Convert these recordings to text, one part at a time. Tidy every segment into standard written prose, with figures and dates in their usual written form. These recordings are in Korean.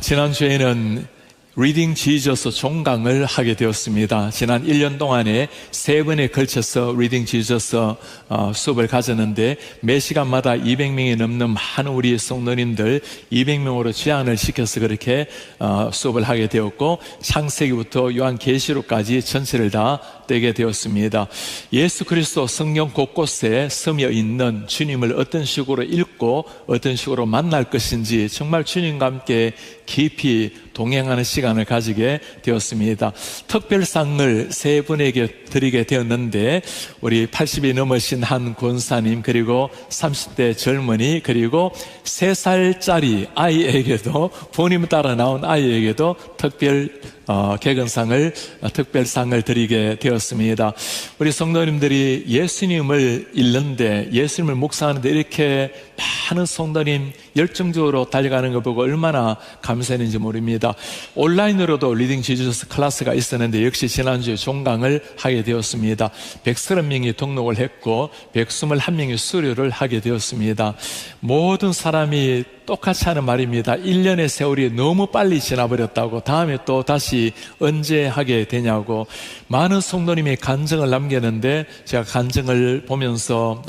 지난주에는 리딩 지저스 종강을 하게 되었습니다. 지난 1년 동안에 3번에 걸쳐서 리딩 지저스 수업을 가졌는데 매 시간마다 200명이 넘는 많은 우리 성도님들 200명으로 제한을 시켜서 그렇게 수업을 하게 되었고, 창세기부터 요한계시록까지 전체를 다 떼게 되었습니다. 예수 그리스도 성경 곳곳에 스며 있는 주님을 어떤 식으로 읽고 어떤 식으로 만날 것인지 정말 주님과 함께 깊이 동행하는 시간을 가지게 되었습니다. 특별상을 3분에게 드리게 되었는데, 우리 80이 넘으신 한 권사님, 그리고 30대 젊은이, 그리고 3살짜리 아이에게도, 부모님 따라 나온 아이에게도 특별상을 드리게 되었습니다. 우리 성도님들이 예수님을 읽는데, 예수님을 묵상하는데 이렇게 많은 성도님 열정적으로 달려가는 거 보고 얼마나 감사했는지 모릅니다. 온라인으로도 리딩 지저스 클래스가 있었는데 역시 지난주에 종강을 하게 되었습니다. 130명이 등록을 했고 121명이 수료를 하게 되었습니다. 모든 사람이 똑같이 하는 말입니다. 1년의 세월이 너무 빨리 지나버렸다고, 다음에 또 다시 언제 하게 되냐고. 많은 성도님이 간증을 남겼는데 제가 간증을 보면서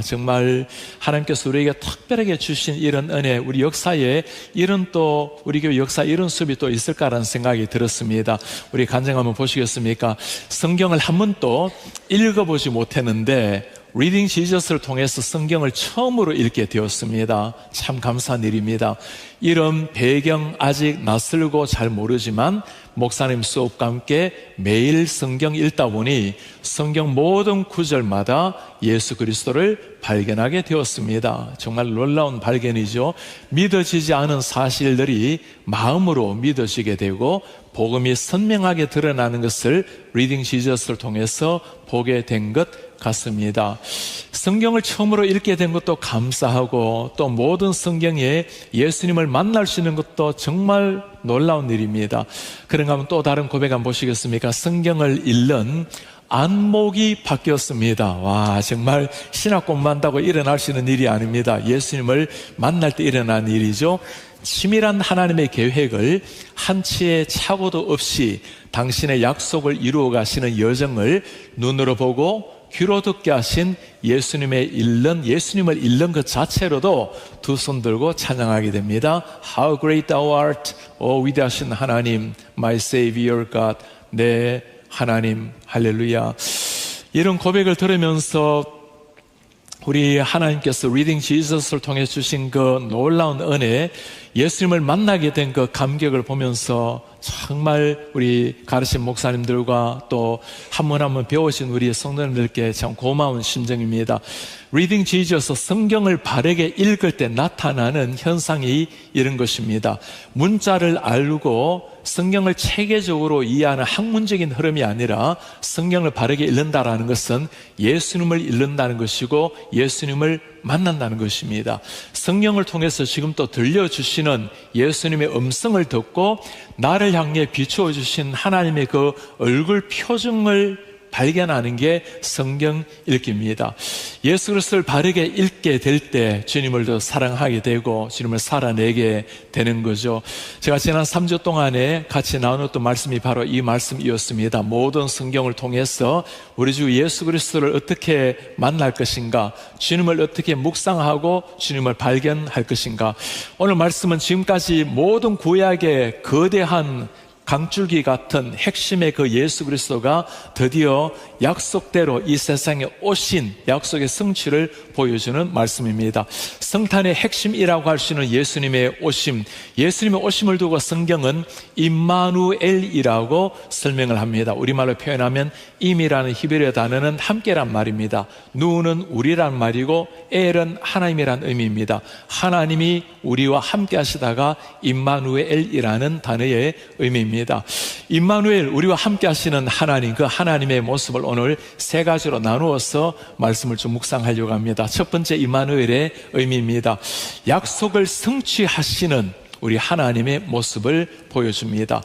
정말 하나님께서 우리에게 특별하게 주신 이런 은혜, 우리 역사에 이런 또 우리 교회 역사에 이런 수업이 또 있을까라는 생각이 들었습니다. 우리 간증 한번 보시겠습니까? 성경을 한 번도 읽어보지 못했는데 리딩 지저스를 통해서 성경을 처음으로 읽게 되었습니다. 참 감사한 일입니다. 이런 배경 아직 낯설고 잘 모르지만 목사님 수업과 함께 매일 성경 읽다 보니 성경 모든 구절마다 예수 그리스도를 발견하게 되었습니다. 정말 놀라운 발견이죠. 믿어지지 않은 사실들이 마음으로 믿어지게 되고 복음이 선명하게 드러나는 것을 리딩 지저스를 통해서 보게 된 것 같습니다. 성경을 처음으로 읽게 된 것도 감사하고, 또 모든 성경에 예수님을 만날 수 있는 것도 정말 놀라운 일입니다. 그런가 하면 또 다른 고백 한번 보시겠습니까? 성경을 읽는 안목이 바뀌었습니다. 와, 정말 신학 공부한다고 일어날 수 있는 일이 아닙니다. 예수님을 만날 때 일어난 일이죠. 치밀한 하나님의 계획을 한치의 착오도 없이 당신의 약속을 이루어 가시는 여정을 눈으로 보고 귀로 듣게 하신 예수님을 읽는 것 자체로도 두 손 들고 찬양하게 됩니다. How great thou art, O 위대하신 하나님, my Savior God, 내 하나님, 할렐루야. 이런 고백을 들으면서 우리 하나님께서 리딩 지저스를 통해 주신 그 놀라운 은혜, 예수님을 만나게 된 그 감격을 보면서 정말 우리 가르친 목사님들과 또 한 번 한 번 배우신 우리 성도님들께 참 고마운 심정입니다. 리딩 지저스, 성경을 바르게 읽을 때 나타나는 현상이 이런 것입니다. 문자를 알고 성경을 체계적으로 이해하는 학문적인 흐름이 아니라 성경을 바르게 읽는다라는 것은 예수님을 읽는다는 것이고 예수님을 만난다는 것입니다. 성경을 통해서 지금 또 들려주시는 예수님의 음성을 듣고 나를 향해 비추어 주신 하나님의 그 얼굴 표정을 발견하는 게 성경 읽기입니다. 예수 그리스도를 바르게 읽게 될 때 주님을 더 사랑하게 되고 주님을 살아내게 되는 거죠. 제가 지난 3주 동안에 같이 나누었던 말씀이 바로 이 말씀이었습니다. 모든 성경을 통해서 우리 주 예수 그리스도를 어떻게 만날 것인가, 주님을 어떻게 묵상하고 주님을 발견할 것인가. 오늘 말씀은 지금까지 모든 구약의 거대한 강줄기 같은 핵심의 그 예수 그리스도가 드디어 약속대로 이 세상에 오신 약속의 성취를 보여주는 말씀입니다. 성탄의 핵심이라고 할 수 있는 예수님의 오심, 예수님의 오심을 두고 성경은 임마누엘이라고 설명을 합니다. 우리말로 표현하면 임이라는 히브리어 단어는 함께란 말입니다. 누는 우리란 말이고 엘은 하나님이란 의미입니다. 하나님이 우리와 함께 하시다가 임마누엘이라는 단어의 의미입니다. 임마누엘, 우리와 함께 하시는 하나님, 그 하나님의 모습을 오늘 3가지로 나누어서 말씀을 좀 묵상하려고 합니다. 첫 번째 임마누엘의 의미입니다. 약속을 성취하시는 우리 하나님의 모습을 보여줍니다.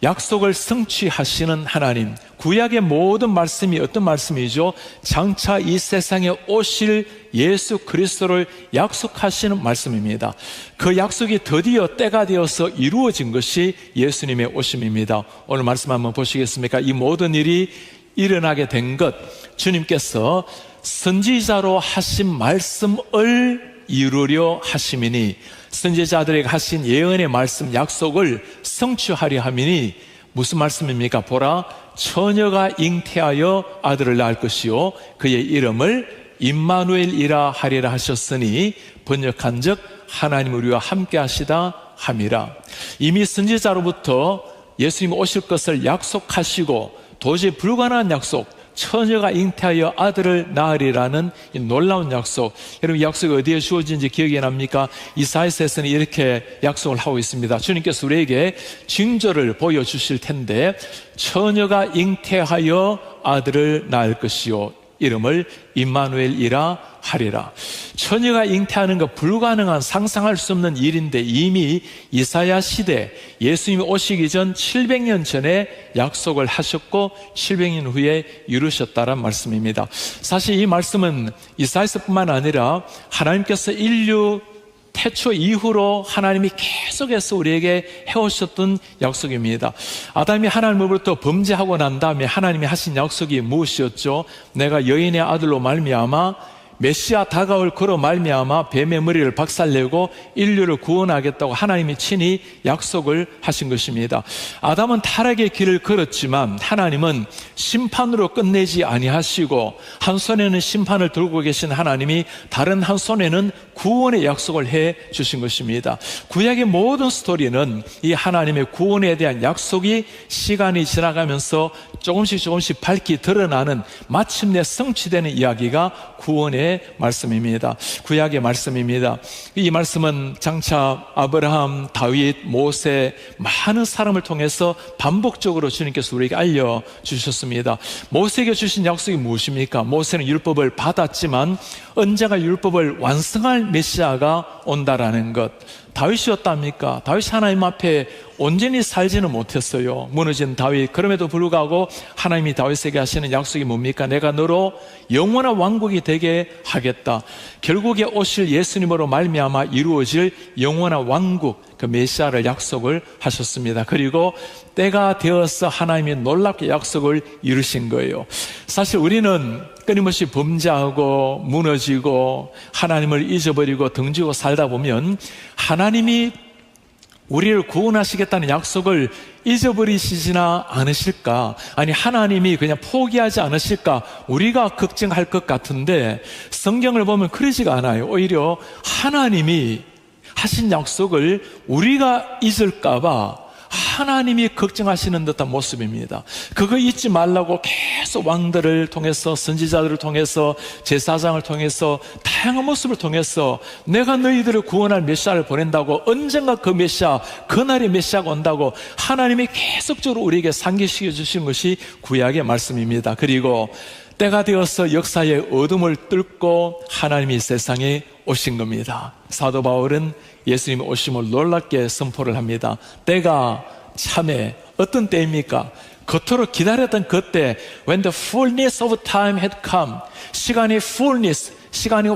약속을 성취하시는 하나님, 구약의 모든 말씀이 어떤 말씀이죠? 장차 이 세상에 오실 예수 그리스도를 약속하시는 말씀입니다. 그 약속이 드디어 때가 되어서 이루어진 것이 예수님의 오심입니다. 오늘 말씀 한번 보시겠습니까? 이 모든 일이 일어나게 된 것, 주님께서 선지자로 하신 말씀을 이루려 하심이니, 선지자들에게 하신 예언의 말씀, 약속을 성취하려 함이니, 무슨 말씀입니까? 보라, 처녀가 잉태하여 아들을 낳을 것이요 그의 이름을 임마누엘이라 하리라 하셨으니, 번역한즉 하나님 우리와 함께 하시다 함이라. 이미 선지자로부터 예수님 오실 것을 약속하시고 도저히 불가능한 약속, 처녀가 잉태하여 아들을 낳으리라는 이 놀라운 약속, 여러분 이 약속이 어디에 주어진지 기억이 납니까? 이사야서에서는 이렇게 약속을 하고 있습니다. 주님께서 우리에게 징조를 보여주실 텐데, 처녀가 잉태하여 아들을 낳을 것이요 이름을 임마누엘이라 하리라. 처녀가 잉태하는 것 불가능한, 상상할 수 없는 일인데 이미 이사야 시대, 예수님이 오시기 전 700년 전에 약속을 하셨고 700년 후에 이루셨다는 말씀입니다. 사실 이 말씀은 이사야서뿐만 아니라 하나님께서 인류 태초 이후로 하나님이 계속해서 우리에게 해오셨던 약속입니다. 아담이 하나님으로부터 범죄하고 난 다음에 하나님이 하신 약속이 무엇이었죠? 내가 여인의 아들로 말미암아 메시아 다가올 그로 말미암아 뱀의 머리를 박살내고 인류를 구원하겠다고 하나님이 친히 약속을 하신 것입니다. 아담은 타락의 길을 걸었지만 하나님은 심판으로 끝내지 아니하시고, 한 손에는 심판을 들고 계신 하나님이 다른 한 손에는 구원의 약속을 해 주신 것입니다. 구약의 모든 스토리는 이 하나님의 구원에 대한 약속이 시간이 지나가면서 조금씩 밝히 드러나는, 마침내 성취되는 이야기가 구원의 말씀입니다. 구약의 말씀입니다. 이 말씀은 장차 아브라함, 다윗, 모세 많은 사람을 통해서 반복적으로 주님께서 우리에게 알려주셨습니다. 모세에게 주신 약속이 무엇입니까? 모세는 율법을 받았지만 언젠가 율법을 완성할 메시아가 온다라는 것. 다윗이었답니까? 다윗이 하나님 앞에 온전히 살지는 못했어요. 무너진 다윗. 그럼에도 불구하고 하나님이 다윗에게 하시는 약속이 뭡니까? 내가 너로 영원한 왕국이 되게 하겠다. 결국에 오실 예수님으로 말미암아 이루어질 영원한 왕국, 그 메시아를 약속을 하셨습니다. 그리고 때가 되어서 하나님이 놀랍게 약속을 이루신 거예요. 사실 우리는 끊임없이 범죄하고 무너지고 하나님을 잊어버리고 등지고 살다 보면 하나님이 우리를 구원하시겠다는 약속을 잊어버리시지나 않으실까? 아니, 하나님이 그냥 포기하지 않으실까? 우리가 걱정할 것 같은데 성경을 보면 그러지가 않아요. 오히려 하나님이 하신 약속을 우리가 잊을까봐 하나님이 걱정하시는 듯한 모습입니다. 그거 잊지 말라고 계속 왕들을 통해서, 선지자들을 통해서, 제사장을 통해서, 다양한 모습을 통해서 내가 너희들을 구원할 메시아를 보낸다고, 언젠가 그 메시아, 그날의 메시아가 온다고 하나님이 계속적으로 우리에게 상기시켜 주신 것이 구약의 말씀입니다. 그리고 때가 되어서 역사의 어둠을 뚫고 하나님이 세상에 오신 겁니다. 사도 바울은 예수님의 오심을 놀랍게 선포를 합니다. 때가 참에 어떤 때입니까? 그토록 기다렸던 그때, when the fullness of time had come, 시간의 fullness, 시간이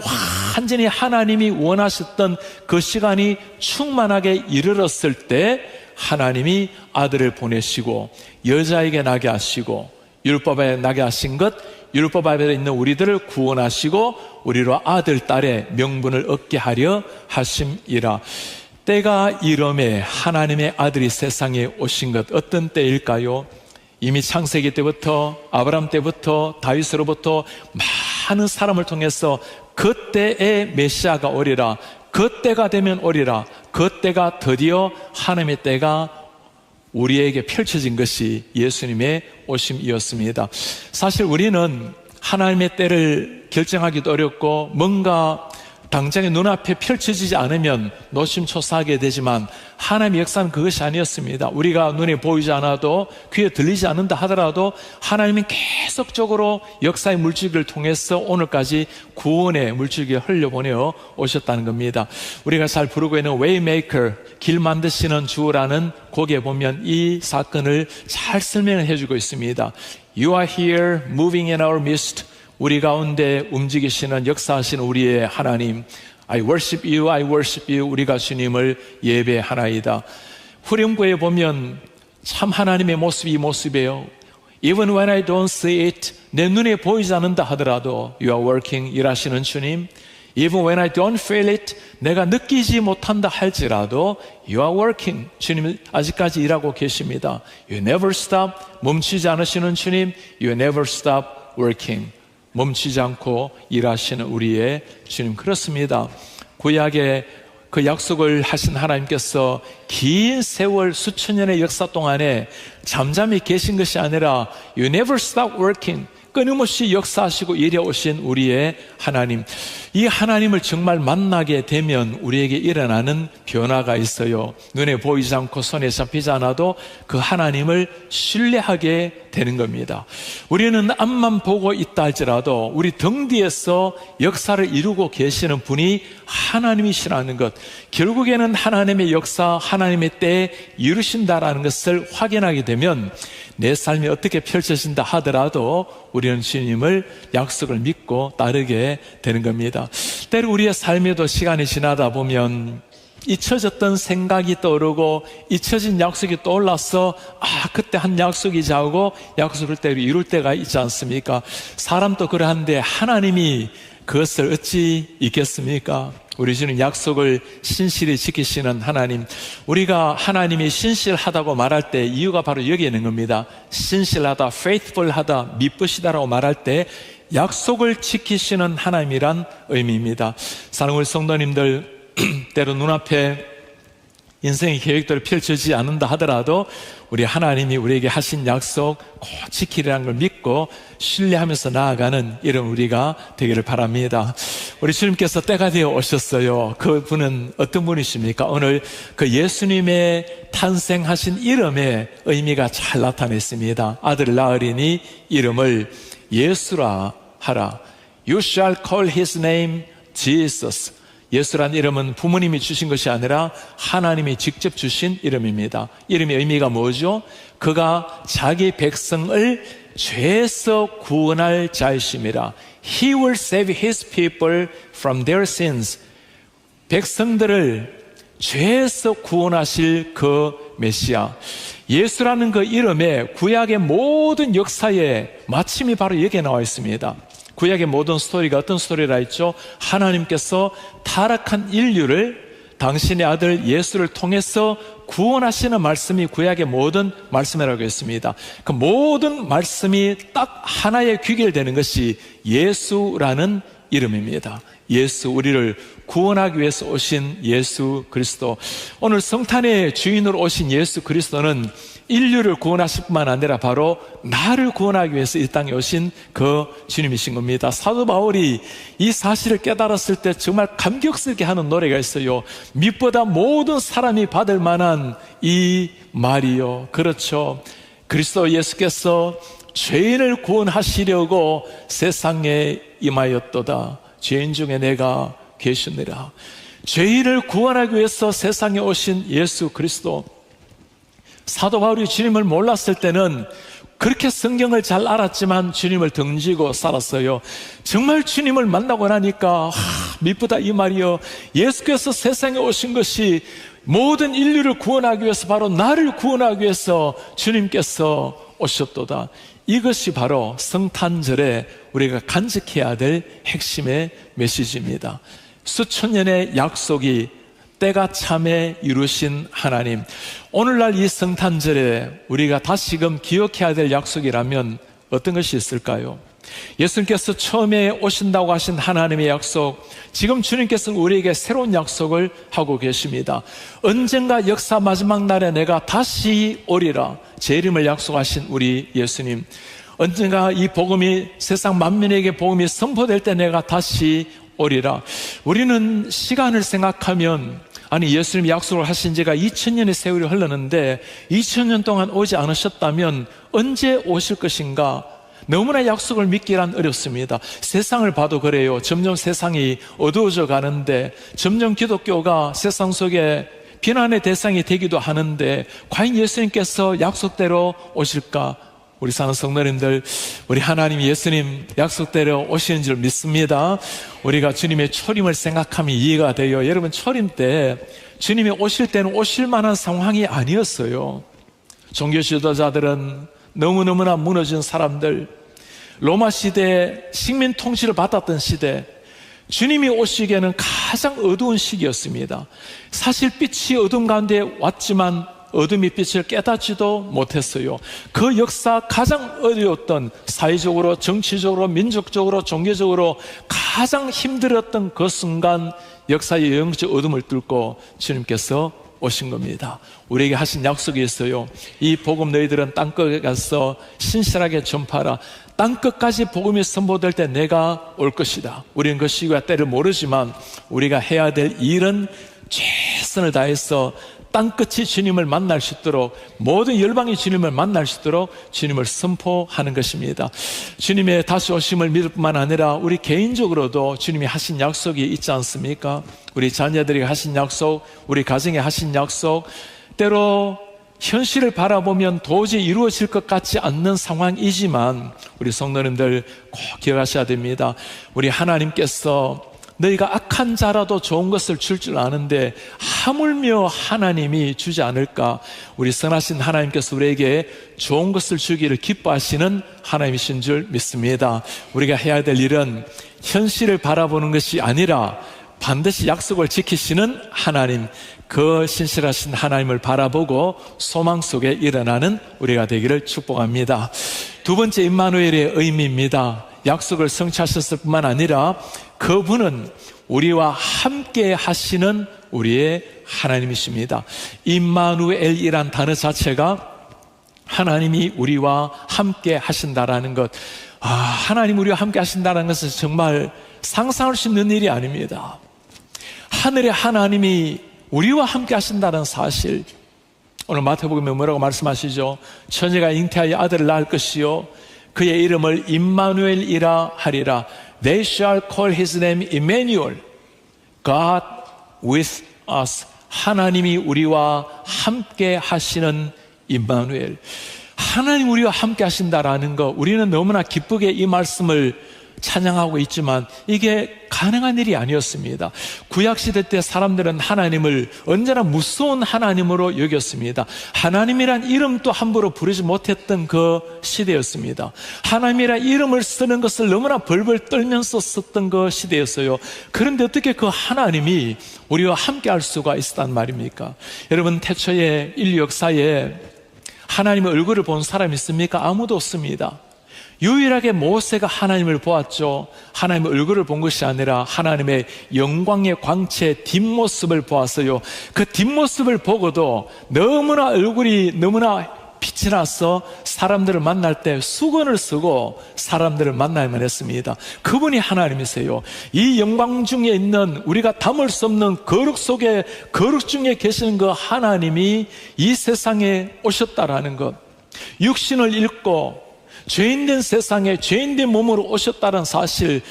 완전히 하나님이 원하셨던 그 시간이 충만하게 이르렀을 때 하나님이 아들을 보내시고 여자에게 나게 하시고 율법에 나게 하신 것, 율법 아래 있는 우리들을 구원하시고 우리로 아들, 딸의 명분을 얻게 하려 하심이라. 때가 이름에 하나님의 아들이 세상에 오신 것, 어떤 때일까요? 이미 창세기 때부터, 아브라함 때부터, 다윗으로부터 많은 사람을 통해서 그때의 메시아가 오리라, 그 때가 되면 오리라, 그 때가 드디어 하나님의 때가 우리에게 펼쳐진 것이 예수님의 오심이었습니다. 사실 우리는 하나님의 때를 결정하기도 어렵고 뭔가 당장의 눈앞에 펼쳐지지 않으면 노심초사하게 되지만 하나님의 역사는 그것이 아니었습니다. 우리가 눈에 보이지 않아도 귀에 들리지 않는다 하더라도 하나님은 계속적으로 역사의 물줄기를 통해서 오늘까지 구원의 물줄기를 흘려보내어 오셨다는 겁니다. 우리가 잘 부르고 있는 Waymaker, 길 만드시는 주라는 곡에 보면 이 사건을 잘 설명을 해주고 있습니다. You are here moving in our midst. 우리 가운데 움직이시는 역사하시는 우리의 하나님, I worship you, I worship you. 우리가 주님을 예배하나이다. 후렴구에 보면 참 하나님의 모습이 이 모습이에요. Even when I don't see it, 내 눈에 보이지 않는다 하더라도 You are working, 일하시는 주님. Even when I don't feel it, 내가 느끼지 못한다 할지라도 You are working, 주님 아직까지 일하고 계십니다. You never stop, 멈추지 않으시는 주님. You never stop working, 멈추지 않고 일하시는 우리의 주님. 그렇습니다. 구약의 그 약속을 하신 하나님께서 긴 세월 수천 년의 역사 동안에 잠잠히 계신 것이 아니라 You never stop working, 끊임없이 역사하시고 일해오신 우리의 하나님. 이 하나님을 정말 만나게 되면 우리에게 일어나는 변화가 있어요. 눈에 보이지 않고 손에 잡히지 않아도 그 하나님을 신뢰하게 되는 겁니다. 우리는 앞만 보고 있다 할지라도 우리 등 뒤에서 역사를 이루고 계시는 분이 하나님이시라는 것, 결국에는 하나님의 역사, 하나님의 때에 이루신다라는 것을 확인하게 되면 내 삶이 어떻게 펼쳐진다 하더라도 우리는 주님을 약속을 믿고 따르게 되는 겁니다. 때로 우리의 삶에도 시간이 지나다 보면 잊혀졌던 생각이 떠오르고 잊혀진 약속이 떠올라서 그때 한 약속이지 하고 약속을 때로 이룰 때가 있지 않습니까? 사람도 그러한데 하나님이 그것을 어찌 잊겠습니까? 우리 주는 약속을 신실히 지키시는 하나님. 우리가 하나님이 신실하다고 말할 때 이유가 바로 여기에 있는 겁니다. 신실하다, faithful하다, 미쁘시다라고 말할 때 약속을 지키시는 하나님이란 의미입니다. 사랑하는 성도님들, 때로 눈앞에 인생의 계획대로 펼쳐지지 않는다 하더라도 우리 하나님이 우리에게 하신 약속 꼭 지키리라는 걸 믿고 신뢰하면서 나아가는 이런 우리가 되기를 바랍니다. 우리 주님께서 때가 되어 오셨어요. 그분은 어떤 분이십니까? 오늘 그 예수님의 탄생하신 이름의 의미가 잘 나타냈습니다. 아들을 낳으리니 이름을 예수라 하라. You shall call his name Jesus. 예수란 이름은 부모님이 주신 것이 아니라 하나님이 직접 주신 이름입니다. 이름의 의미가 뭐죠? 그가 자기 백성을 죄에서 구원할 자이심이라. He will save his people from their sins. 백성들을 죄에서 구원하실 그 메시아. 예수라는 그 이름에 구약의 모든 역사의 마침이 바로 여기에 나와 있습니다. 구약의 모든 스토리가 어떤 스토리라 했죠? 하나님께서 타락한 인류를 당신의 아들 예수를 통해서 구원하시는 말씀이 구약의 모든 말씀이라고 했습니다. 그 모든 말씀이 딱 하나에 귀결되는 것이 예수라는 이름입니다. 예수, 우리를 구원하기 위해서 오신 예수 그리스도. 오늘 성탄의 주인으로 오신 예수 그리스도는 인류를 구원하실 뿐만 아니라 바로 나를 구원하기 위해서 이 땅에 오신 그 주님이신 겁니다. 사도 바울이 이 사실을 깨달았을 때 정말 감격스럽게 하는 노래가 있어요. 밑보다 모든 사람이 받을 만한 이 말이요. 그렇죠. 그리스도 예수께서 죄인을 구원하시려고 세상에 임하였도다. 죄인 중에 내가 계시느라. 죄인을 구원하기 위해서 세상에 오신 예수 그리스도. 사도 바울이 주님을 몰랐을 때는 그렇게 성경을 잘 알았지만 주님을 등지고 살았어요. 정말 주님을 만나고 나니까 미쁘다 이 말이요. 예수께서 세상에 오신 것이 모든 인류를 구원하기 위해서, 바로 나를 구원하기 위해서 주님께서 오셨도다. 이것이 바로 성탄절에 우리가 간직해야 될 핵심의 메시지입니다. 수천 년의 약속이 때가 참에 이루신 하나님. 오늘날 이 성탄절에 우리가 다시금 기억해야 될 약속이라면 어떤 것이 있을까요? 예수님께서 처음에 오신다고 하신 하나님의 약속, 지금 주님께서는 우리에게 새로운 약속을 하고 계십니다. 언젠가 역사 마지막 날에 내가 다시 오리라, 재림을 약속하신 우리 예수님. 언젠가 이 복음이 세상 만민에게 복음이 선포될 때 내가 다시 오리라. 우리는 시간을 생각하면 아니 예수님이 약속을 하신 지가 2000년의 세월이 흘렀는데 2000년 동안 오지 않으셨다면 언제 오실 것인가? 너무나 약속을 믿기란 어렵습니다. 세상을 봐도 그래요. 점점 세상이 어두워져 가는데 점점 기독교가 세상 속에 비난의 대상이 되기도 하는데 과연 예수님께서 약속대로 오실까? 우리 사는 성도님들, 우리 하나님 예수님 약속대로 오시는 줄 믿습니다. 우리가 주님의 초림을 생각하면 이해가 돼요. 여러분, 초림 때 주님이 오실 때는 오실 만한 상황이 아니었어요. 종교 지도자들은 너무너무나 무너진 사람들, 로마 시대에 식민 통치를 받았던 시대, 주님이 오시기에는 가장 어두운 시기였습니다. 사실 빛이 어둠 가운데 왔지만 어둠이 빛을 깨닫지도 못했어요. 그 역사 가장 어려웠던, 사회적으로, 정치적으로, 민족적으로, 종교적으로 가장 힘들었던 그 순간 역사의 영적 어둠을 뚫고 주님께서 오신 겁니다. 우리에게 하신 약속이 있어요. 이 복음 너희들은 땅끝에 가서 신실하게 전파하라. 땅끝까지 복음이 선포될 때 내가 올 것이다. 우리는 그 시기와 때를 모르지만 우리가 해야 될 일은 최선을 다해서 땅끝이 주님을 만날 수 있도록, 모든 열방이 주님을 만날 수 있도록 주님을 선포하는 것입니다. 주님의 다시 오심을 믿을 뿐만 아니라 우리 개인적으로도 주님이 하신 약속이 있지 않습니까? 우리 자녀들이 하신 약속, 우리 가정에 하신 약속, 때로 현실을 바라보면 도저히 이루어질 것 같지 않는 상황이지만 우리 성도님들 꼭 기억하셔야 됩니다. 우리 하나님께서 너희가 악한 자라도 좋은 것을 줄 아는데 하물며 하나님이 주지 않을까? 우리 선하신 하나님께서 우리에게 좋은 것을 주기를 기뻐하시는 하나님이신 줄 믿습니다. 우리가 해야 될 일은 현실을 바라보는 것이 아니라 반드시 약속을 지키시는 하나님, 그 신실하신 하나님을 바라보고 소망 속에 일어나는 우리가 되기를 축복합니다. 두 번째, 임마누엘의 의미입니다. 약속을 성취하셨을 뿐만 아니라 그분은 우리와 함께 하시는 우리의 하나님이십니다. 임마누엘이란 단어 자체가 하나님이 우리와 함께 하신다라는 것. 하나님 우리와 함께 하신다는 것은 정말 상상할 수 있는 일이 아닙니다. 하늘의 하나님이 우리와 함께 하신다는 사실, 오늘 마태복음에 뭐라고 말씀하시죠? 처녀가 잉태하여 아들을 낳을 것이요 그의 이름을 임마누엘이라 하리라. They shall call his name Emmanuel, God with us. 하나님이 우리와 함께 하시는 임마누엘. 하나님 우리와 함께 하신다라는 거, 우리는 너무나 기쁘게 이 말씀을 찬양하고 있지만 이게 가능한 일이 아니었습니다. 구약시대 때 사람들은 하나님을 언제나 무서운 하나님으로 여겼습니다. 하나님이란 이름도 함부로 부르지 못했던 그 시대였습니다. 하나님이란 이름을 쓰는 것을 너무나 벌벌 떨면서 썼던 그 시대였어요. 그런데 어떻게 그 하나님이 우리와 함께 할 수가 있었단 말입니까? 여러분, 태초의 인류 역사에 하나님의 얼굴을 본 사람이 있습니까? 아무도 없습니다. 유일하게 모세가 하나님을 보았죠. 하나님의 얼굴을 본 것이 아니라 하나님의 영광의 광채 뒷모습을 보았어요. 그 뒷모습을 보고도 너무나 얼굴이 너무나 빛이 나서 사람들을 만날 때 수건을 쓰고 사람들을 만나야만 했습니다. 그분이 하나님이세요. 이 영광 중에 있는, 우리가 담을 수 없는 거룩 속에, 거룩 중에 계시는 그 하나님이 이 세상에 오셨다라는 것, 육신을 입고 죄인된 세상에 죄인된 몸으로 오셨다는 사실,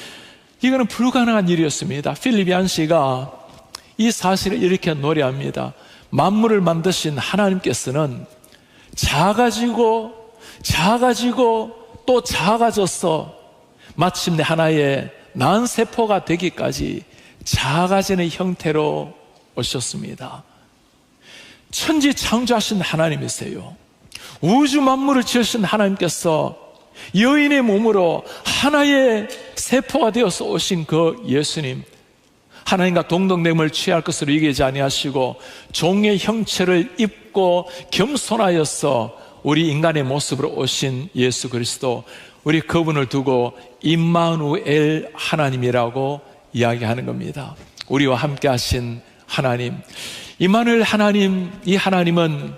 이거는 불가능한 일이었습니다. 필립 얀시가 이 사실을 이렇게 노래합니다. 만물을 만드신 하나님께서는 작아지고 또 작아져서 마침내 하나의 난세포가 되기까지 작아지는 형태로 오셨습니다. 천지 창조하신 하나님이세요. 우주 만물을 지으신 하나님께서 여인의 몸으로 하나의 세포가 되어서 오신 그 예수님, 하나님과 동등됨을 취할 것으로 여기지 아니하시고 종의 형체를 입고 겸손하여서 우리 인간의 모습으로 오신 예수 그리스도, 우리 그분을 두고 임마누엘 하나님이라고 이야기하는 겁니다. 우리와 함께 하신 하나님, 임마누엘 하나님, 이 하나님은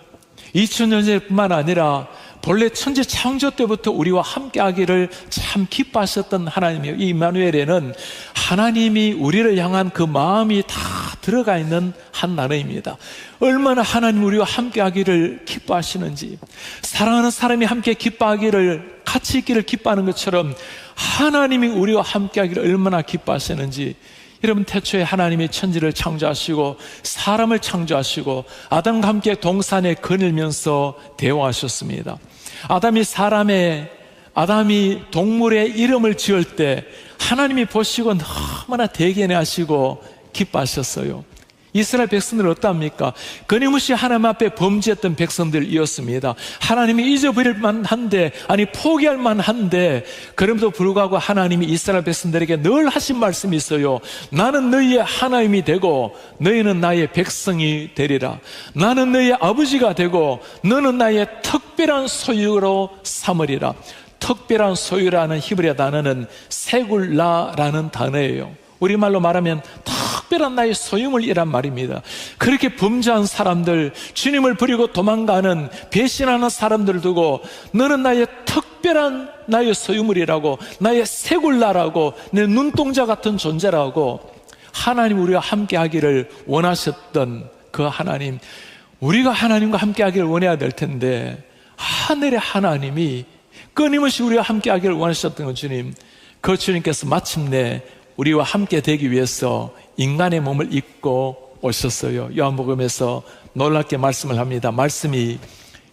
2000년 전뿐만 아니라 본래 천지 창조 때부터 우리와 함께 하기를 참 기뻐하셨던 하나님이에요. 이 임마누엘에는 하나님이 우리를 향한 그 마음이 다 들어가 있는 한 단어입니다. 얼마나 하나님 우리와 함께 하기를 기뻐하시는지, 사랑하는 사람이 함께 기뻐하기를, 같이 있기를 기뻐하는 것처럼 하나님이 우리와 함께 하기를 얼마나 기뻐하시는지. 여러분, 태초에 하나님이 천지를 창조하시고 사람을 창조하시고 아담과 함께 동산에 거닐면서 대화하셨습니다. 아담이 동물의 이름을 지을 때 하나님이 보시고 너무나 대견해 하시고 기뻐하셨어요. 이스라엘 백성들은 어떠합니까? 끊임없이 하나님 앞에 범죄했던 백성들이었습니다. 하나님이 잊어버릴 만한데, 아니 포기할 만한데, 그럼에도 불구하고 하나님이 이스라엘 백성들에게 늘 하신 말씀이 있어요. 나는 너희의 하나님이 되고 너희는 나의 백성이 되리라. 나는 너희의 아버지가 되고 너는 나의 특별한 소유로 삼으리라. 특별한 소유라는 히브리어 단어는 세굴라라는 단어예요. 우리말로 말하면 특별한 나의 소유물이란 말입니다. 그렇게 범죄한 사람들, 주님을 버리고 도망가는, 배신하는 사람들을 두고 너는 나의 특별한 나의 소유물이라고, 나의 세굴라라고, 내 눈동자 같은 존재라고 하나님 우리와 함께 하기를 원하셨던 그 하나님, 우리가 하나님과 함께 하기를 원해야 될 텐데 하늘의 하나님이 끊임없이 우리와 함께 하기를 원하셨던 그 주님, 그 주님께서 마침내 우리와 함께 되기 위해서 인간의 몸을 입고 오셨어요. 요한복음에서 놀랍게 말씀을 합니다. 말씀이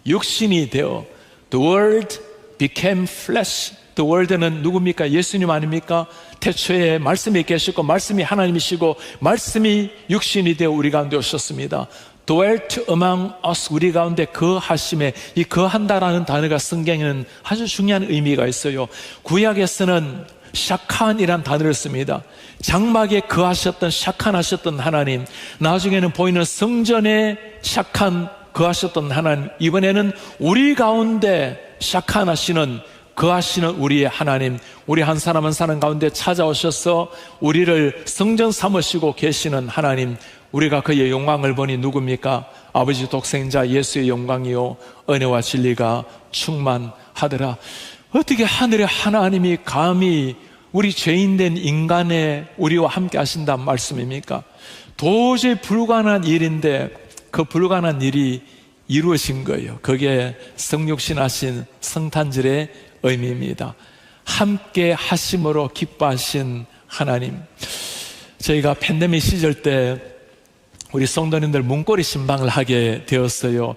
육신이 되어 The Word became flesh. The Word는 누굽니까? 예수님 아닙니까? 태초에 말씀이 계시고 말씀이 하나님이시고 말씀이 육신이 되어 우리 가운데 오셨습니다. Dwelt among us. 우리 가운데 거하심에, 이 거한다라는 단어가 성경에는 아주 중요한 의미가 있어요. 구약에서는 샤칸이란 단어를 씁니다. 장막에 거하셨던, 샤칸하셨던 하나님, 나중에는 보이는 성전에 샤칸 거하셨던 하나님, 이번에는 우리 가운데 샤칸하시는, 거하시는 우리의 하나님, 우리 한 사람 한 사람 가운데 찾아오셔서 우리를 성전 삼으시고 계시는 하나님, 우리가 그의 영광을 보니 누굽니까? 아버지 독생자 예수의 영광이요 은혜와 진리가 충만하더라. 어떻게 하늘의 하나님이 감히 우리 죄인된 인간의 우리와 함께 하신단 말씀입니까? 도저히 불가능한 일인데 그 불가능한 일이 이루어진 거예요. 그게 성육신하신 성탄절의 의미입니다. 함께 하심으로 기뻐하신 하나님. 저희가 팬데믹 시절 때 우리 성도님들 문고리 신방을 하게 되었어요.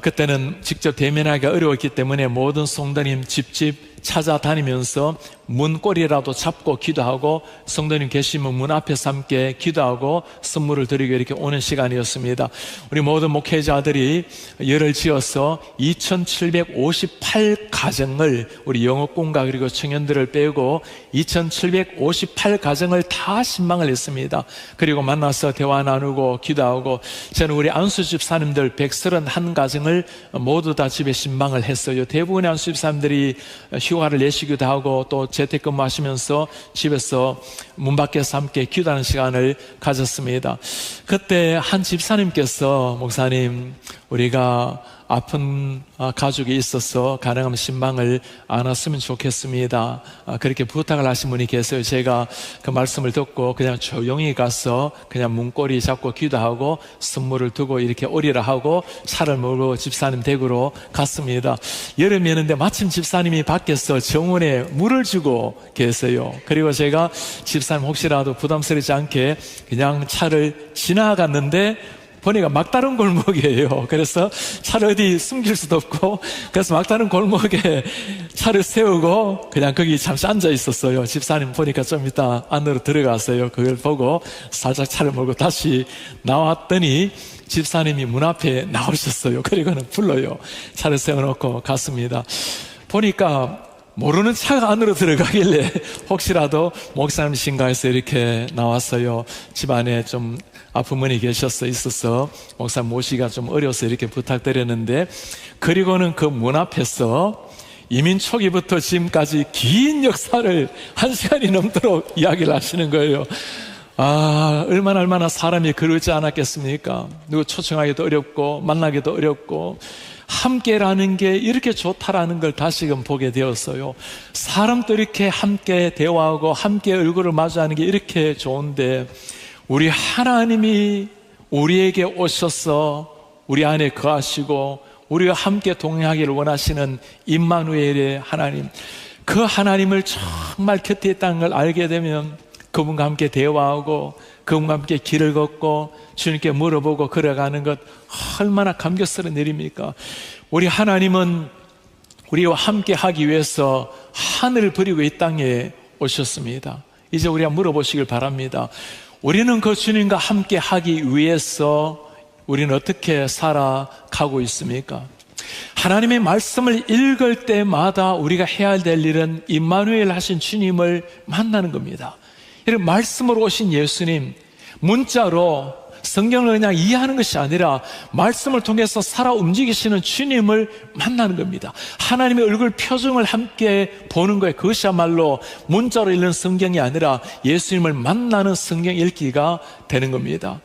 그때는 직접 대면하기가 어려웠기 때문에 모든 성도님 집집 찾아다니면서 문고리라도 잡고 기도하고, 성도님 계시면 문 앞에서 함께 기도하고 선물을 드리고 이렇게 오는 시간이었습니다. 우리 모든 목회자들이 열을 지어서 2758가정을, 우리 영업공과 그리고 청년들을 빼고 2758가정을 다 신방을 했습니다. 그리고 만나서 대화 나누고 기도하고, 저는 우리 안수 집사님들 131가정을 모두 다 집에 신방을 했어요. 대부분의 안수 집사님들이 휴가를 내시기도 하고 또 재택근무 하시면서 집에서 문 밖에서 함께 기도하는 시간을 가졌습니다. 그때 한 집사님께서, 목사님, 우리가 아픈 가족이 있어서 가능하면 신방을 안 왔으면 좋겠습니다. 그렇게 부탁을 하신 분이 계세요. 제가 그 말씀을 듣고 그냥 조용히 가서 그냥 문고리 잡고 기도하고 선물을 두고 이렇게 오리라 하고 차를 몰고 집사님 댁으로 갔습니다. 여름이었는데 마침 집사님이 밖에서 정원에 물을 주고 계세요. 그리고 제가 집사님 혹시라도 부담스럽지 않게 그냥 차를 지나갔는데 보니까 막다른 골목이에요. 그래서 차를 어디 숨길 수도 없고, 그래서 막다른 골목에 차를 세우고 그냥 거기 잠시 앉아 있었어요. 집사님 보니까 좀 이따 안으로 들어갔어요. 그걸 보고 살짝 차를 몰고 다시 나왔더니 집사님이 문 앞에 나오셨어요. 그리고는 불러요. 차를 세워놓고 갔습니다. 보니까 모르는 차가 안으로 들어가길래 혹시라도 목사님이신가 해서 이렇게 나왔어요. 집안에 좀 아픈 분이 있어서 목사님 모시기가 좀 어려워서 이렇게 부탁드렸는데, 그리고는 그 문 앞에서 이민 초기부터 지금까지 긴 역사를 1시간이 넘도록 이야기를 하시는 거예요. 얼마나 사람이 그러지 않았겠습니까? 누구 초청하기도 어렵고 만나기도 어렵고 함께라는 게 이렇게 좋다라는 걸 다시금 보게 되었어요. 사람도 이렇게 함께 대화하고 함께 얼굴을 마주하는 게 이렇게 좋은데, 우리 하나님이 우리에게 오셔서 우리 안에 거하시고 우리와 함께 동행하기를 원하시는 임마누엘의 하나님, 그 하나님을 정말 곁에 있다는 걸 알게 되면 그분과 함께 대화하고 그분과 함께 길을 걷고 주님께 물어보고 걸어가는 것 얼마나 감격스러운 일입니까? 우리 하나님은 우리와 함께 하기 위해서 하늘을 버리고 이 땅에 오셨습니다. 이제 우리가 물어보시길 바랍니다. 우리는 그 주님과 함께 하기 위해서 우리는 어떻게 살아가고 있습니까? 하나님의 말씀을 읽을 때마다 우리가 해야 될 일은 임마누엘 하신 주님을 만나는 겁니다. 이런 말씀으로 오신 예수님, 문자로 성경을 그냥 이해하는 것이 아니라 말씀을 통해서 살아 움직이시는 주님을 만나는 겁니다. 하나님의 얼굴 표정을 함께 보는 거예요. 그것이야말로 문자로 읽는 성경이 아니라 예수님을 만나는 성경 읽기가 되는 겁니다.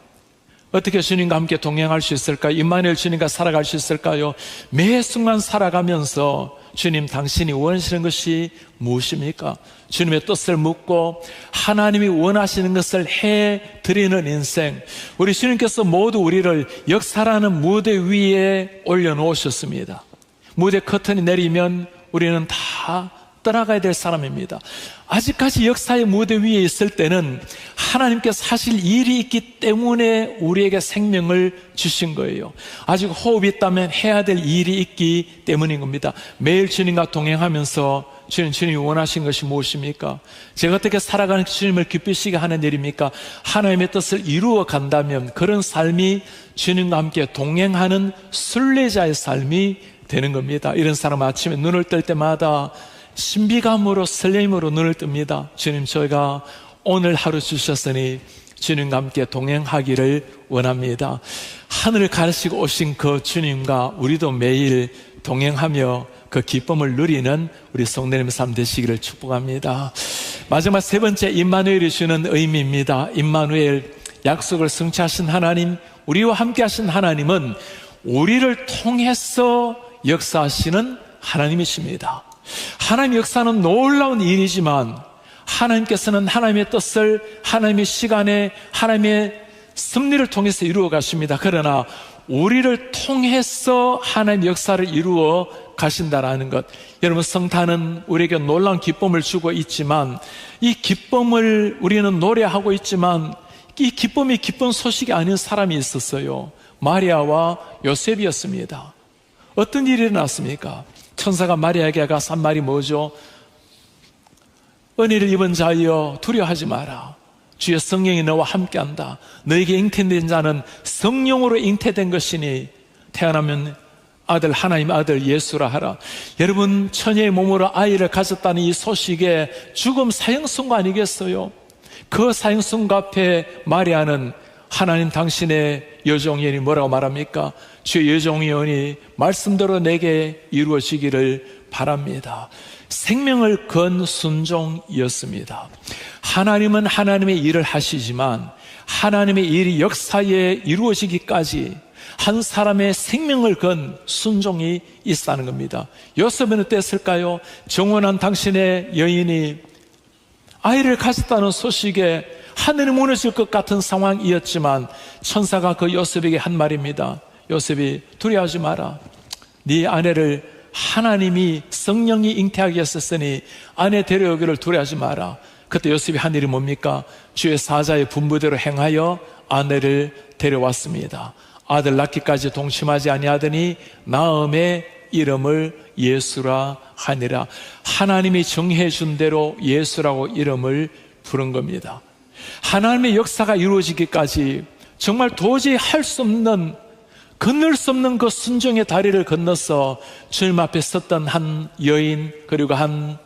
어떻게 주님과 함께 동행할 수 있을까요? 임마누엘 주님과 살아갈 수 있을까요? 매 순간 살아가면서 주님, 당신이 원하시는 것이 무엇입니까? 주님의 뜻을 묻고 하나님이 원하시는 것을 해드리는 인생. 우리 주님께서 모두 우리를 역사라는 무대 위에 올려놓으셨습니다. 무대 커튼이 내리면 우리는 다 떠나가야 될 사람입니다. 아직까지 역사의 무대 위에 있을 때는 하나님께서 하실 일이 있기 때문에 우리에게 생명을 주신 거예요. 아직 호흡이 있다면 해야 될 일이 있기 때문인 겁니다. 매일 주님과 동행하면서 주님이 원하신 것이 무엇입니까? 제가 어떻게 살아가는 주님을 기쁘시게 하는 일입니까? 하나님의 뜻을 이루어 간다면 그런 삶이 주님과 함께 동행하는 순례자의 삶이 되는 겁니다. 이런 사람은 아침에 눈을 뜰 때마다 신비감으로 설렘으로 눈을 뜹니다. 주님, 저희가 오늘 하루 주셨으니 주님과 함께 동행하기를 원합니다. 하늘을 가르치고 오신 그 주님과 우리도 매일 동행하며 그 기쁨을 누리는 우리 성도님의 삶 되시기를 축복합니다. 마지막 세 번째, 임마누엘이 주는 의미입니다. 임마누엘, 약속을 성취하신 하나님, 우리와 함께 하신 하나님은 우리를 통해서 역사하시는 하나님이십니다. 하나님의 역사는 놀라운 일이지만 하나님께서는 하나님의 뜻을 하나님의 시간에 하나님의 섭리를 통해서 이루어 가십니다. 그러나 우리를 통해서 하나님의 역사를 이루어 가신다라는 것, 여러분, 성탄은 우리에게 놀라운 기쁨을 주고 있지만 이 기쁨을 우리는 노래하고 있지만 이 기쁨이 기쁜 소식이 아닌 사람이 있었어요. 마리아와 요셉이었습니다. 어떤 일이 일어났습니까? 천사가 마리아에게 가서 한 말이 뭐죠? 은혜를 입은 자여 두려워하지 마라. 주의 성령이 너와 함께한다. 너에게 잉태된 자는 성령으로 잉태된 것이니 태어나면 아들, 하나님 아들 예수라 하라. 여러분, 처녀의 몸으로 아이를 가졌다는 이 소식에 죽음 사형선고 아니겠어요? 그 사형선고 앞에 마리아는 하나님 당신의 여종이니 뭐라고 말합니까? 주의 여종이오니 말씀대로 내게 이루어지기를 바랍니다. 생명을 건 순종이었습니다. 하나님은 하나님의 일을 하시지만 하나님의 일이 역사에 이루어지기까지 한 사람의 생명을 건 순종이 있다는 겁니다. 요셉은 어땠을까요? 정원한 당신의 여인이 아이를 가졌다는 소식에 하늘이 무너질 것 같은 상황이었지만 천사가 그 요셉에게 한 말입니다. 요셉이 두려워하지 마라. 네 아내를 하나님이 성령이 잉태하게 했었으니 아내 데려오기를 두려워하지 마라. 그때 요셉이 한 일이 뭡니까? 주의 사자의 분부대로 행하여 아내를 데려왔습니다. 아들 낳기까지 동침하지 아니하더니 나음의 이름을 예수라 하니라. 하나님이 정해 준 대로 예수라고 이름을 부른 겁니다. 하나님의 역사가 이루어지기까지 정말 도저히 할 수 없는, 건널 수 없는 그 순종의 다리를 건너서 주님 앞에 섰던 한 여인, 그리고 한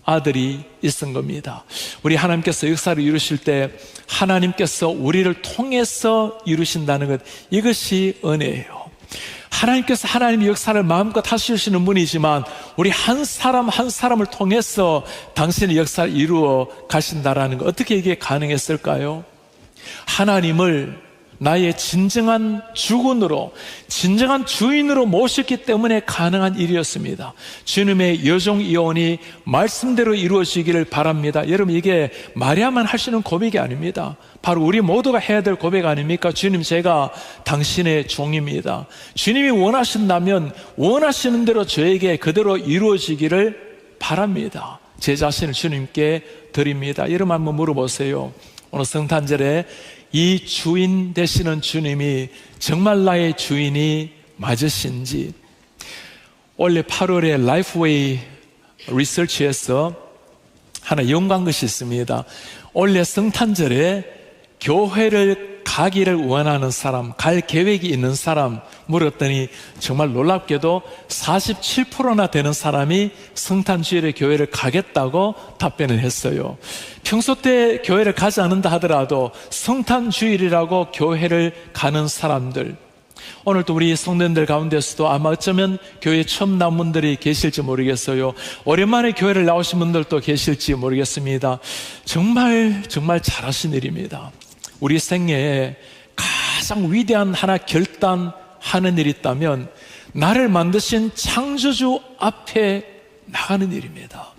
아들이 있은 겁니다. 우리 하나님께서 역사를 이루실 때 하나님께서 우리를 통해서 이루신다는 것, 이것이 은혜예요. 하나님께서 하나님의 역사를 마음껏 하시는 분이지만 우리 한 사람 한 사람을 통해서 당신의 역사를 이루어 가신다라는 것, 어떻게 이게 가능했을까요? 하나님을 나의 진정한 주군으로, 진정한 주인으로 모셨기 때문에 가능한 일이었습니다. 주님의 여종 이혼이 말씀대로 이루어지기를 바랍니다. 여러분, 이게 마리아만 할 수 있는 고백이 아닙니다. 바로 우리 모두가 해야 될 고백 아닙니까? 주님, 제가 당신의 종입니다. 주님이 원하신다면 원하시는 대로 저에게 그대로 이루어지기를 바랍니다. 제 자신을 주님께 드립니다. 여러분, 한번 물어보세요. 오늘 성탄절에 이 주인 되시는 주님이 정말 나의 주인이 맞으신지. 원래 8월에 라이프웨이 리서치에서 하나 연구한 것이 있습니다. 원래 성탄절에 교회를 가기를 원하는 사람, 갈 계획이 있는 사람 물었더니 정말 놀랍게도 47%나 되는 사람이 성탄주일에 교회를 가겠다고 답변을 했어요. 평소 때 교회를 가지 않는다 하더라도 성탄주일이라고 교회를 가는 사람들, 오늘도 우리 성도님들 가운데서도 아마 어쩌면 교회에 처음 나온 분들이 계실지 모르겠어요. 오랜만에 교회를 나오신 분들도 계실지 모르겠습니다. 정말 잘하신 일입니다. 우리 생애에 가장 위대한 하나 결단하는 일이 있다면 나를 만드신 창조주 앞에 나가는 일입니다.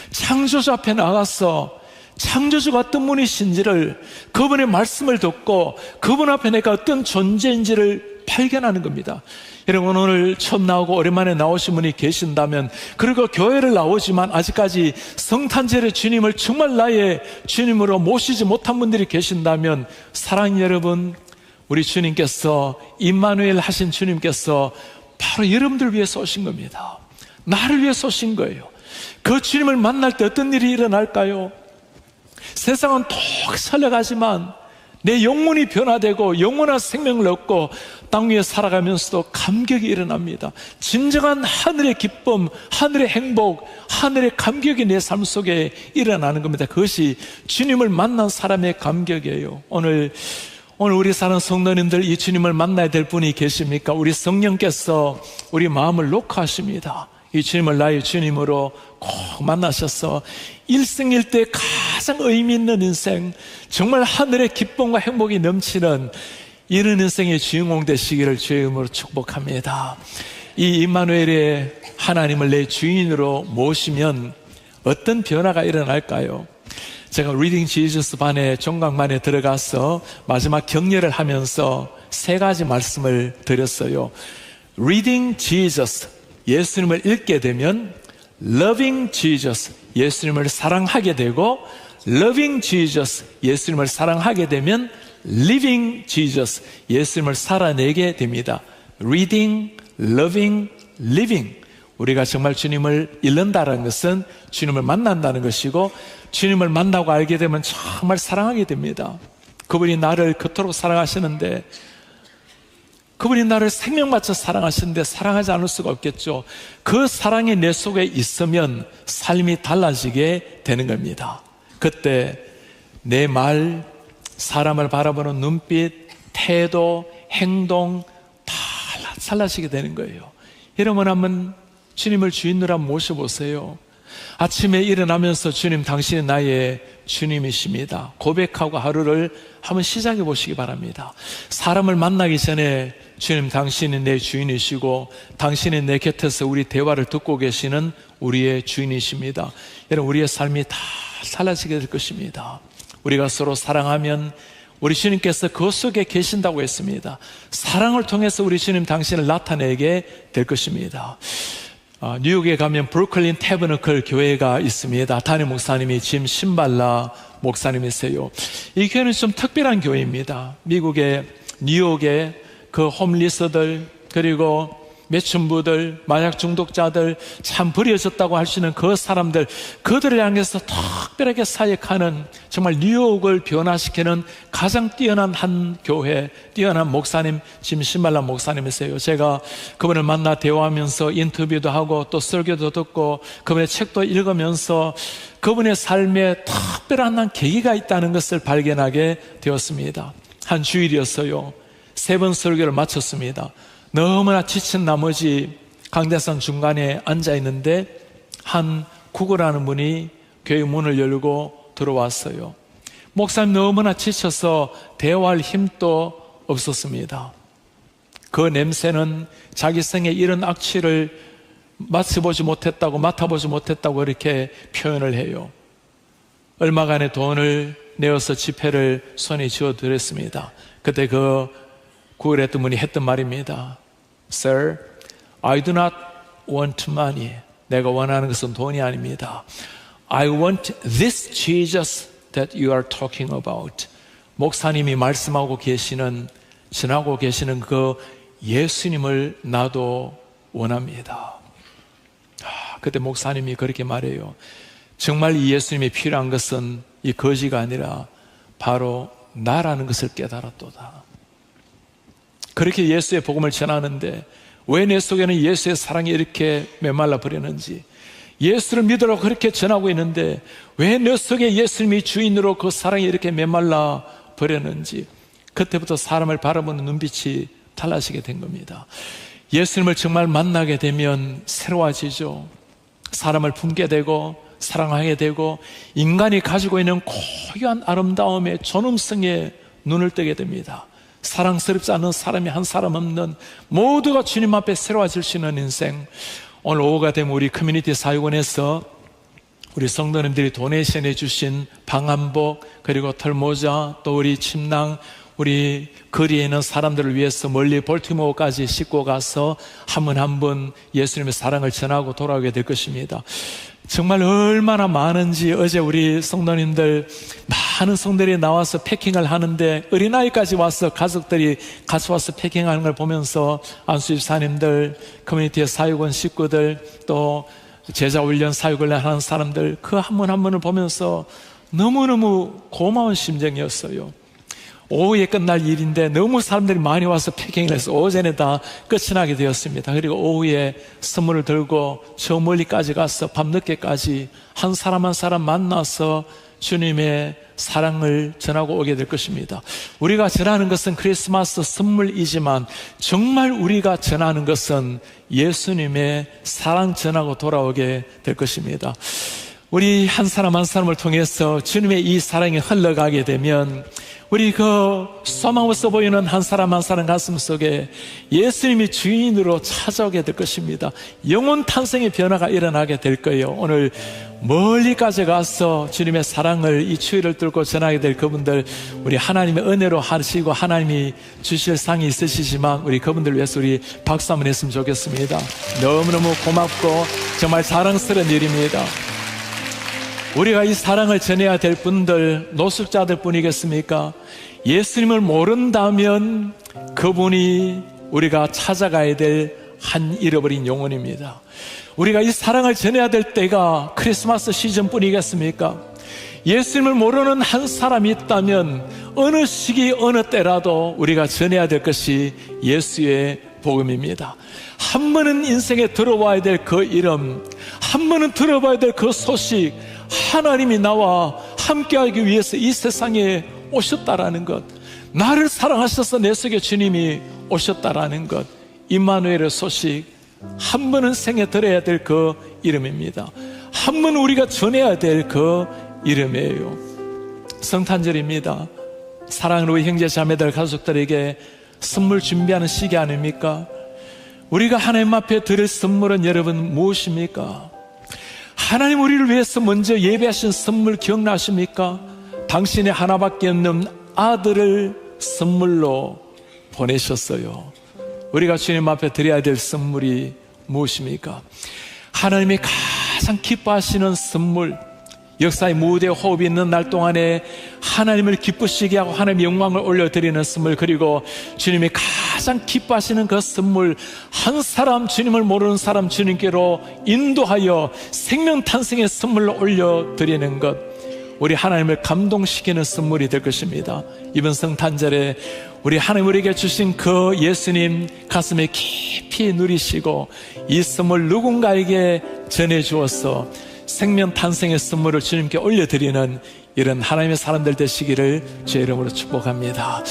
창조주 앞에 나가서 창조주가 어떤 분이신지를, 그분의 말씀을 듣고 그분 앞에 내가 어떤 존재인지를 발견하는 겁니다. 여러분, 오늘 처음 나오고 오랜만에 나오신 분이 계신다면, 그리고 교회를 나오지만 아직까지 성탄절에 주님을 정말 나의 주님으로 모시지 못한 분들이 계신다면, 사랑하는 여러분, 우리 주님께서, 임마누엘 하신 주님께서 바로 여러분들 위해서 오신 겁니다. 나를 위해서 오신 거예요. 그 주님을 만날 때 어떤 일이 일어날까요? 세상은 톡 살려가지만 내 영혼이 변화되고 영원한 생명을 얻고 땅 위에 살아가면서도 감격이 일어납니다. 진정한 하늘의 기쁨, 하늘의 행복, 하늘의 감격이 내 삶 속에 일어나는 겁니다. 그것이 주님을 만난 사람의 감격이에요. 오늘 우리 사는 성도님들, 이 주님을 만나야 될 분이 계십니까? 우리 성령께서 우리 마음을 녹화하십니다. 이 주님을 나의 주님으로 꼭 만나셔서 일생일대 가장 의미 있는 인생, 정말 하늘의 기쁨과 행복이 넘치는 이런 인생의 주인공 되시기를 주의 이름으로 축복합니다. 이 임마누엘의 하나님을 내 주인으로 모시면 어떤 변화가 일어날까요? 제가 리딩 지저스 반에 종강반에 들어가서 마지막 격려를 하면서 세 가지 말씀을 드렸어요. 리딩 지저스, 예수님을 읽게 되면 loving Jesus, 예수님을 사랑하게 되고, loving Jesus, 예수님을 사랑하게 되면 living Jesus, 예수님을 살아내게 됩니다. reading, loving, living. 우리가 정말 주님을 잃는다는 것은 주님을 만난다는 것이고, 주님을 만나고 알게 되면 정말 사랑하게 됩니다. 그분이 나를 그토록 사랑하시는데, 그분이 나를 생명마쳐 사랑하시는데 사랑하지 않을 수가 없겠죠. 그 사랑이 내 속에 있으면 삶이 달라지게 되는 겁니다. 그때 내 말, 사람을 바라보는 눈빛, 태도, 행동 다 달라지게 되는 거예요. 여러분, 한번 주님을 주인으로 한번 모셔보세요. 아침에 일어나면서 주님, 당신이 나의 주님이십니다. 고백하고 하루를 한번 시작해 보시기 바랍니다. 사람을 만나기 전에 주님, 당신이 내 주인이시고 당신이 내 곁에서 우리 대화를 듣고 계시는 우리의 주인이십니다. 여러분, 우리의 삶이 다 달라지게 될 것입니다. 우리가 서로 사랑하면 우리 주님께서 그 속에 계신다고 했습니다. 사랑을 통해서 우리 주님 당신을 나타내게 될 것입니다. 뉴욕에 가면 브루클린 태버너클 교회가 있습니다. 담임 목사님이 짐 신발라 목사님이세요. 이 교회는 좀 특별한 교회입니다. 미국의 뉴욕의 그 홈리스들, 그리고 매춘부들, 마약 중독자들, 참 버려졌다고 할 수 있는 그 사람들, 그들을 향해서 특별하게 사역하는, 정말 뉴욕을 변화시키는 가장 뛰어난 한 교회, 뛰어난 목사님, 짐 신발라 목사님이세요. 제가 그분을 만나 대화하면서 인터뷰도 하고 또 설교도 듣고 그분의 책도 읽으면서 그분의 삶에 특별한 한 계기가 있다는 것을 발견하게 되었습니다. 한 주일이었어요. 3번 설교를 마쳤습니다. 너무나 지친 나머지 강대산 중간에 앉아 있는데 한 구걸하는 분이 교회 문을 열고 들어왔어요. 목사님 너무나 지쳐서 대화할 힘도 없었습니다. 그 냄새는 자기 생에 이런 악취를 맡아보지 못했다고 이렇게 표현을 해요. 얼마간의 돈을 내어서 집회를 손에 쥐어드렸습니다. 그때 그 구걸했던 분이 했던 말입니다. Sir, I do not want money. 내가 원하는 것은 돈이 아닙니다. I want this Jesus that you are talking about. 목사님이 말씀하고 계시는, 전하고 계시는 그 예수님을 나도 원합니다. 그때 목사님이 그렇게 말해요. 정말 이 예수님이 필요한 것은 이 거지가 아니라 바로 나라는 것을 깨달았도다. 그렇게 예수의 복음을 전하는데 왜 내 속에는 예수의 사랑이 이렇게 메말라 버렸는지, 예수를 믿으라고 그렇게 전하고 있는데 왜 내 속에 예수님이 주인으로 그 사랑이 이렇게 메말라 버렸는지, 그때부터 사람을 바라보는 눈빛이 달라지게 된 겁니다. 예수님을 정말 만나게 되면 새로워지죠. 사람을 품게 되고 사랑하게 되고 인간이 가지고 있는 고유한 아름다움의 존엄성에 눈을 뜨게 됩니다. 사랑스럽지 않은 사람이 한 사람 없는, 모두가 주님 앞에 새로워질 수 있는 인생. 오늘 오후가 되면 우리 커뮤니티 사역원에서 우리 성도님들이 도네이션해 주신 방한복, 그리고 털모자, 또 우리 침낭, 우리 거리에 있는 사람들을 위해서 멀리 볼티모어까지 싣고 가서 한 분 한 분 예수님의 사랑을 전하고 돌아오게 될 것입니다. 정말 얼마나 많은지, 어제 우리 성도님들 많은 성도들이 나와서 패킹을 하는데 어린아이까지 와서 가족들이 같이 와서 패킹하는 걸 보면서 안수집사님들, 커뮤니티의 사역원 식구들, 또 제자훈련 사역을 하는 사람들, 그 한 분 한 분을 보면서 너무너무 고마운 심정이었어요. 오후에 끝날 일인데 너무 사람들이 많이 와서 패킹을 해서 오전에 다 끝이 나게 되었습니다. 그리고 오후에 선물을 들고 저 멀리까지 가서 밤늦게까지 한 사람 한 사람 만나서 주님의 사랑을 전하고 오게 될 것입니다. 우리가 전하는 것은 크리스마스 선물이지만 정말 우리가 전하는 것은 예수님의 사랑 전하고 돌아오게 될 것입니다. 우리 한 사람 한 사람을 통해서 주님의 이 사랑이 흘러가게 되면 우리 그 소망 없어 보이는 한 사람 한 사람 가슴 속에 예수님이 주인으로 찾아오게 될 것입니다. 영혼 탄생의 변화가 일어나게 될 거예요. 오늘 멀리까지 가서 주님의 사랑을, 이 추위를 뚫고 전하게 될 그분들, 우리 하나님의 은혜로 하시고 하나님이 주실 상이 있으시지만 우리 그분들 위해서 우리 박수 한번 했으면 좋겠습니다. 너무너무 고맙고 정말 자랑스러운 일입니다. 우리가 이 사랑을 전해야 될 분들, 노숙자들 뿐이겠습니까? 예수님을 모른다면 그분이 우리가 찾아가야 될 한 잃어버린 영혼입니다. 우리가 이 사랑을 전해야 될 때가 크리스마스 시즌뿐이겠습니까? 예수님을 모르는 한 사람이 있다면 어느 시기 어느 때라도 우리가 전해야 될 것이 예수의 복음입니다. 한 번은 인생에 들어와야 될 그 이름, 한 번은 들어봐야 될 그 소식, 하나님이 나와 함께하기 위해서 이 세상에 오셨다라는 것, 나를 사랑하셔서 내 속에 주님이 오셨다라는 것, 임마누엘의 소식, 한 번은 생에 들어야 될 그 이름입니다. 한 번 우리가 전해야 될 그 이름이에요. 성탄절입니다. 사랑하는 우리 형제 자매들 가족들에게 선물 준비하는 시기 아닙니까? 우리가 하나님 앞에 드릴 선물은 여러분 무엇입니까? 하나님 우리를 위해서 먼저 예배하신 선물 기억나십니까? 당신의 하나밖에 없는 아들을 선물로 보내셨어요. 우리가 주님 앞에 드려야 될 선물이 무엇입니까? 하나님이 가장 기뻐하시는 선물, 역사의 무대에 호흡이 있는 날 동안에 하나님을 기쁘시게 하고 하나님의 영광을 올려드리는 선물, 그리고 주님이 가장 기뻐하시는 그 선물, 한 사람 주님을 모르는 사람 주님께로 인도하여 생명 탄생의 선물로 올려드리는 것, 우리 하나님을 감동시키는 선물이 될 것입니다. 이번 성탄절에 우리 하나님 우리에게 주신 그 예수님 가슴에 깊이 누리시고 이 선물 누군가에게 전해주어서 생명 탄생의 선물을 주님께 올려드리는 이런 하나님의 사람들 되시기를 주의 이름으로 축복합니다.